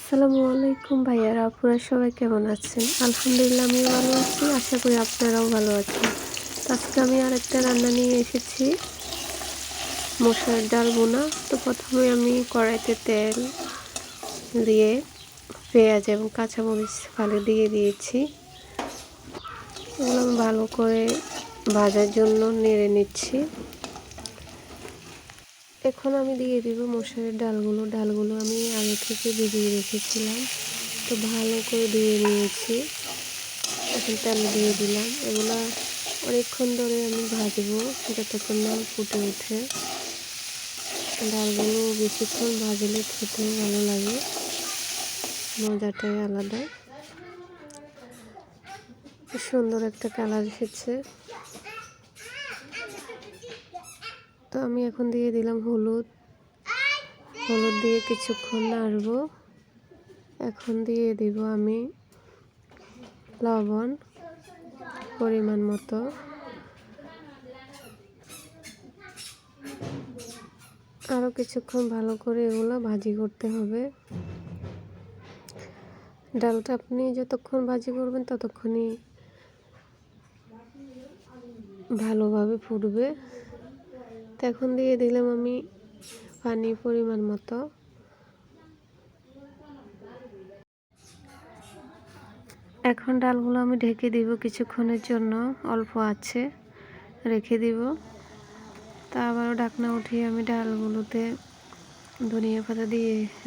আসসালামু আলাইকুম ভাইয়ারা, আপনারা সবাই কেমন আছেন? আলহামদুলিল্লাহ আমিও ভালো আছি। আশা করি আপনারাও ভালো আছেন। তো আজকে আমি আরেকটা রান্না নিয়ে এসেছি, মসুরের ডাল ভুনা। তো প্রথমে আমি কড়াইতে তেল দিয়ে পেঁয়াজ এবং কাঁচামরিচ ফালি দিয়ে দিয়েছি। এগুলো আমি ভালো করে ভাজার জন্য নেড়ে নিচ্ছি। এখন আমি দিয়ে দিব মসুরের ডালগুলো আমি আগে থেকে ভিজিয়ে রেখেছিলাম। তো ভালো করে ধুয়ে নিয়েছি। এখন তেল দিয়ে দিলাম। এগুলো অনেকক্ষণ ধরে আমি ভাজবো যতক্ষণ না ফুটে ওঠে। ডালগুলো বেশিক্ষণ ভাজলে খেতেও ভালো লাগে, মজাটাই আলাদা। সুন্দর একটা কালার এসেছে। তো আমি এখন দিয়ে দিলাম হলুদ দিয়ে কিছুক্ষণ নাড়বো। এখন দিয়ে দিব আমি লবণ পরিমাণ মতো। আরও কিছুক্ষণ ভালো করে এগুলো ভাজি করতে হবে। ডালটা আপনি যতক্ষণ ভাজি করবেন ততক্ষণই ভালোভাবে ফুটবে। তো এখন দিয়ে দিলাম আমি পানি পরিমাণ মতো। এখন ডালগুলো আমি ঢেকে দিব কিছুক্ষণের জন্য, অল্প আছে রেখে দিব। তা আবারও ঢাকনা উঠিয়ে আমি ডালগুলোতে ধনিয়া পাতা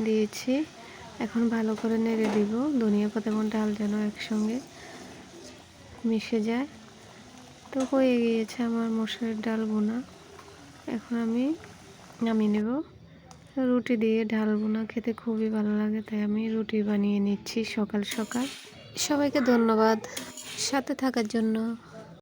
দিয়েছি। এখন ভালো করে নেড়ে দিব। ধনিয়া পাতা এবং ডাল যেন একসঙ্গে মিশে যায়। তো হয়ে গিয়েছে আমার মসুরের ডাল ভুনা। এখন আমি নামিয়ে নেব। রুটি দিয়ে ডাল ভুনা খেতে খুবই ভালো লাগে, তাই আমি রুটি বানিয়ে নিচ্ছি সকাল সকাল। সবাইকে ধন্যবাদ সাথে থাকার জন্য।